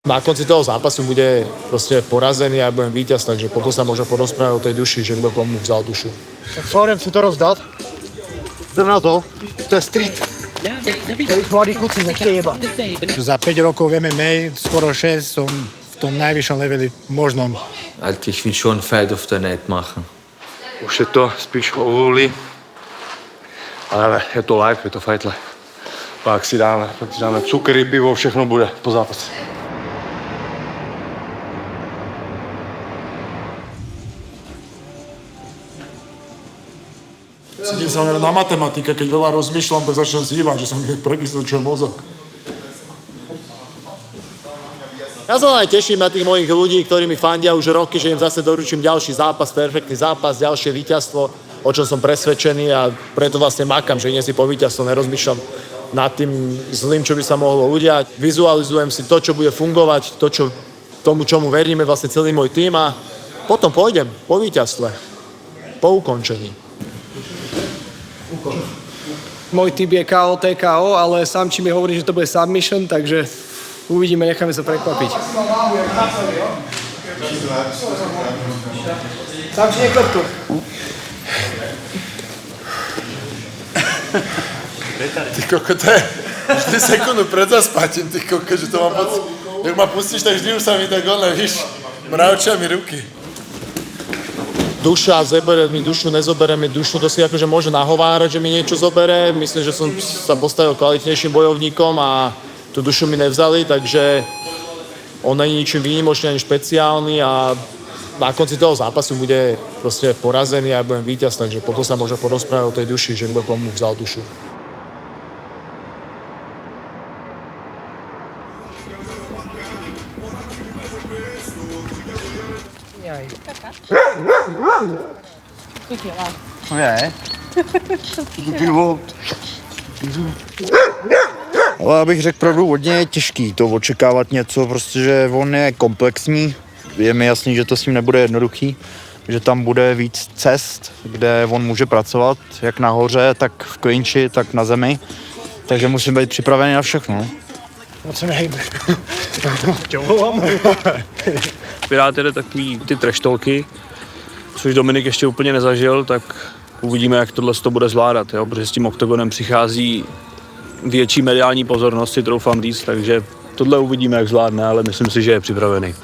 Na konci toho zápasu bude proste porazený a budem víťaz, takže potom sa možno porozprávať o tej duši, že kto komu vzal dušu. Tak Florian si to rozdát. Jdem na to. To je street. Mladí kluci nechtějí jebať. Za 5 rokov v MMA, skoro 6, som v tom najvyššom leveli možnom. Also ich will schon Fight of the Night machen. Už je to spíš o vůli, ale je to live, je to fight live. Pak si dáme cukr, pivo, všechno bude po zápase. Cítim sa na matematika, keď veľa rozmýšľam, tak začnem zývať, že som prekyslčuje mozog. Ja sa aj teším na tých mojich ľudí, ktorí mi fandia už roky, že im zase doručím ďalší zápas, perfektný zápas, ďalšie víťazstvo, o čom som presvedčený a preto vlastne makám, že nie si po víťazstvo, nerozmýšľam nad tým zlým, čo by sa mohlo udiať. Vizualizujem si to, čo bude fungovať, tomu, čomu veríme vlastne celý môj tím a potom pôjdem po víťazstve, po ukončení. Môj typ je KO, TKO, ale sám či mi hovorí, že to bude submission, takže uvidíme, necháme sa prekvapiť. Sám či nekleptu. Ty koko, to je vždy sekundu pred zaspatím, ty koko, že to mám pocit. Jak ma pustíš, tak vždy už sa mi tak víš, mravčia mi ruky. Duša zebere mi dušu, nezobere mi dušu, to si akože môže nahovárať, že mi niečo zobere. Myslím, že som sa postavil kvalitnejším bojovníkom a tú dušu mi nevzali, takže on není ničím výnimočný ani špeciálny a na konci toho zápasu bude proste porazený a budem víťaz, takže potom sa možno porozprávať o tej duši, že kto komu vzal dušu. Ne. Ale abych řekl pravdu, hodně je těžký to očekávat něco, prostě, že on je komplexní. Je mi jasný, že to s ním nebude jednoduchý, že tam bude víc cest, kde on může pracovat, jak nahoře, tak v klinči, tak na zemi. Takže musím být připravený na všechno. Moc se nehejbe. Pirát jede takový ty treštolky, což Dominik ještě úplně nezažil, tak uvidíme, jak tohle to bude zvládat, jo? Protože s tím oktagonem přichází větší mediální pozornost, si troufám říct, takže tohle uvidíme, jak zvládne, ale myslím si, že je připravený.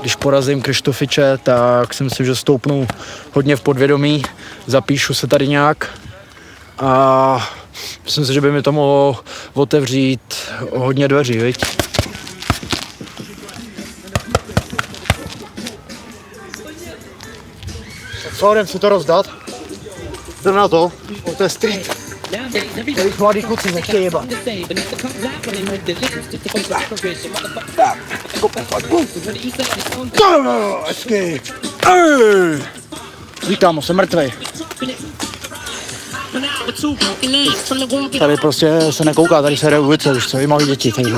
Když porazím Krištofiče, tak si myslím, že stoupnu hodně v podvědomí, zapíšu se tady nějak a myslím si, že by mi to mohlo otevřít hodně dveří, viď? Florian si to rozdát. Jdem na to. To je street. Mladí kluci nechtějí jebať. Escape. Vítám, jsem mrtvej. Tady prostě se nekouká, tady se jde ulice, už jsou i malí děti. Takže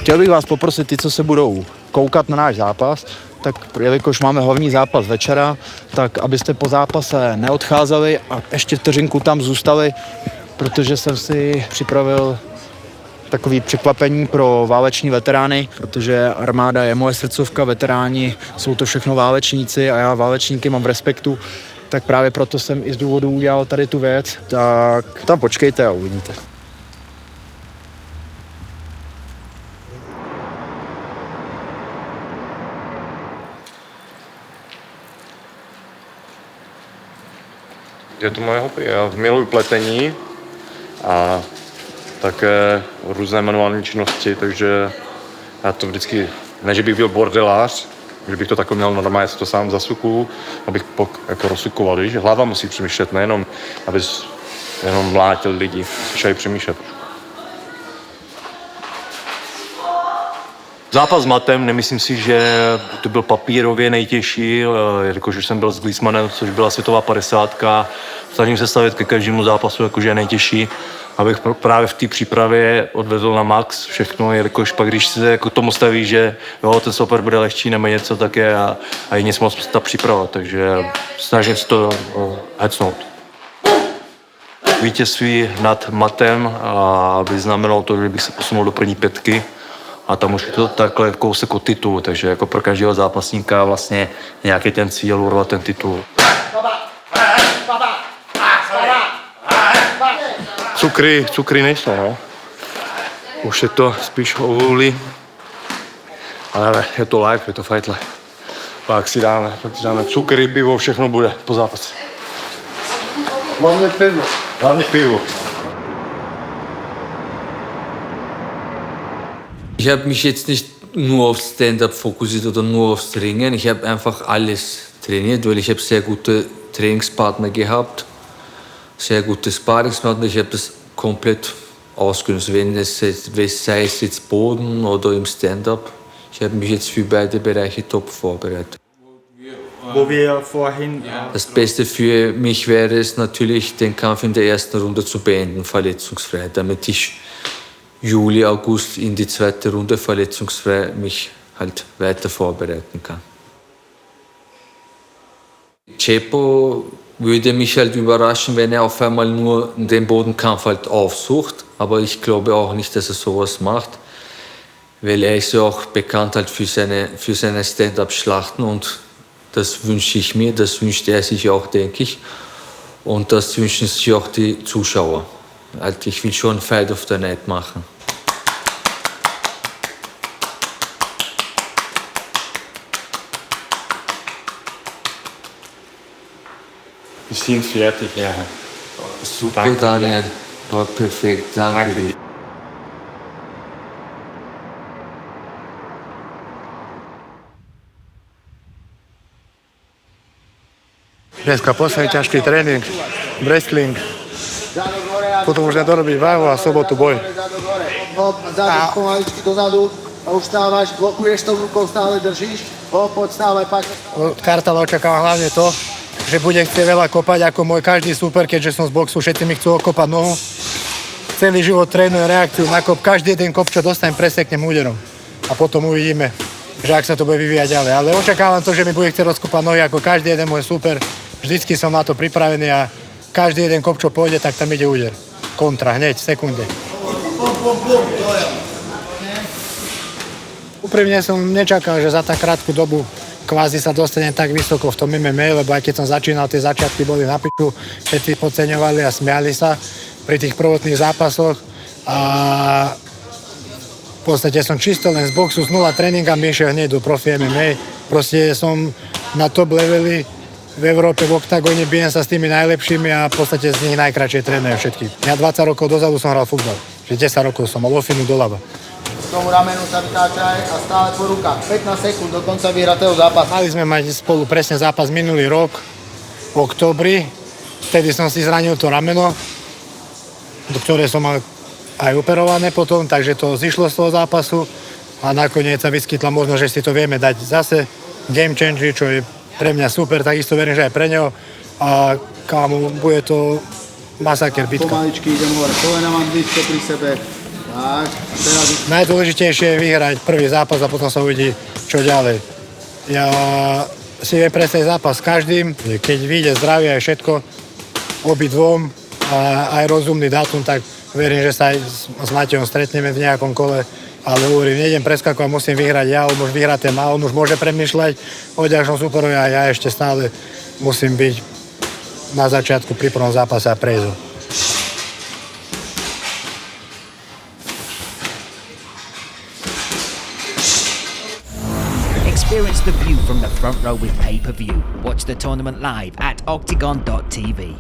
chtěl bych vás poprosit, ty, co se budou koukat na náš zápas, tak jelikož máme hlavní zápas večera, tak abyste po zápase neodcházeli a ještě vteřinku tam zůstali, protože jsem si připravil takový překvapení pro váleční veterány, protože armáda je moje srdcovka, veteráni jsou to všechno válečníci a já válečníky mám v respektu, tak právě proto jsem i z důvodu udělal tady tu věc, tak tam počkejte a uvidíte. Je to moje hobby, já miluji pletení a také různé manuální činnosti, takže já to vždycky, ne že bych byl bordelář, že bych to takhle měl normálně, se to sám zasuku, abych jako rozsukoval, víš, hlava musí přemýšlet, nejenom, abys jenom mlátil lidi, musíš aj přemýšlet. Zápas s Matem, nemyslím si, že to byl papírově nejtěžší, jakož už jsem byl s Gliesmanem, což byla světová 50. Snažím se stavět ke každému zápasu, jakože je nejtěžší, abych právě v té přípravě odvedl na max všechno, jakož pak když se jako tomu staví, že jo, ten super bude lehčí nebo něco, tak je a je nic moc ta příprava, takže snažím se to hecnout. vítězství nad matem a by znamenalo to, že bych se posunul do první pětky a tam už je to takhle kousek o titul, takže jako pro každého zápasníka vlastně nějaký ten cíl urvat ten titul. Cukry nejsou, no. Už je to spíš o vůli, ale je to live, je to fight live. Pak si dáme cukry, pivo, všechno bude po zápase. Hlavně pivo. Ich habe mich jetzt nicht nur auf Stand-up fokussiert oder nur aufs Ringen. Ich habe einfach alles trainiert, weil ich habe sehr gute Trainingspartner gehabt, sehr gute Sparringspartner. Ich habe das komplett ausgenutzt, sei es jetzt Boden oder im Stand-up. Ich habe mich jetzt für beide Bereiche top vorbereitet. Wo wir vorhin... Das Beste für mich wäre es natürlich, den Kampf in der ersten Runde zu beenden, verletzungsfrei, damit ich Juli, August in die zweite Runde verletzungsfrei mich halt weiter vorbereiten kann. Cepo würde mich halt überraschen, wenn er auf einmal nur den Bodenkampf halt aufsucht, aber ich glaube auch nicht, dass er sowas macht, weil er ist ja auch bekannt halt für seine Stand-up-Schlachten und das wünsche ich mir, das wünscht er sich auch, denke ich. Und das wünschen sich auch die Zuschauer. Also ich will schon Fight of the Night machen. Wir sind fertig, ja. Super, danke. Daniel. War perfekt, danke. Dneska posledný ťažký tréning, wrestling, potom už nedorobiť váhu a sobotu boj. Hop, zadu, pomaličky dozadu a už stávaš, blokuješ to rukou, stále držíš, hop, poď, stávaj, pak. Od Kartala očakávam hlavne to, že bude chcieť veľa kopať ako môj každý super, keďže som z boxu, všetci mi chcú okopať nohu. Celý život trénujem reakciu na kop, každý jeden kop, čo dostanem, preseknem úderom. A potom uvidíme, že ak sa to bude vyvíjať ďalej. Ale očakávam to, že mi bude chcieť rozkopať nohy ako každý jeden môj super. Vždycky som na to pripravený a každý jeden kop, čo pôjde, tak tam ide úder. Kontra, hneď, v sekunde. Úprimne som nečakal, že za tak krátku dobu kvázi sa dostanem tak vysoko v tom MMA, lebo aj keď som začínal, tie začiatky boli na piču, všetci podceňovali a smiali sa pri tých prvotných zápasoch a v podstate som čisto len z boxu, z 0 tréningami išiel hneď do profi MMA. Proste som na top leveli v Európe, v oktagóne, bijem sa s tými najlepšími a v podstate z nich najkračšie trénujem všetkých. Ja 20 rokov dozadu som hral futbal, že 10 rokov som mal ofinu doľava. K tomu ramenu sa vytáčaj a stále po rukách. 15 sekúnd do konca vyhratého zápasu. Mali sme mať spolu presne zápas minulý rok, v októbri. Vtedy som si zranil to rameno, do ktoré som mal aj operované potom, takže to zišlo z toho zápasu a nakoniec sa vyskytla možnosť, že si to vieme dať zase game changer, čo je pre mňa super, takisto verím, že aj pre neho a kámo, bude to masaker, bitka. Pomaličky idem hore, kolena mám blízko pri sebe. Tak, teraz... Najdôležitejšie je vyhrať prvý zápas a potom sa uvidí, čo ďalej. Ja si viem predstaviť zápas s každým, keď vyjde zdravie aj všetko, obidvom a aj rozumný dátum, tak verím, že sa aj s Matejom stretneme v nejakom kole. Ale hovorím, nejdem preskakovať, musím vyhrať ja, on už vyhraté má, on už môže premýšľať o ďalšom superovi a ja ešte stále musím byť na začiatku pri prvom zápase a prejsť. Experience the view from the front row with pay-per-view. Watch the tournament live at octagon.tv.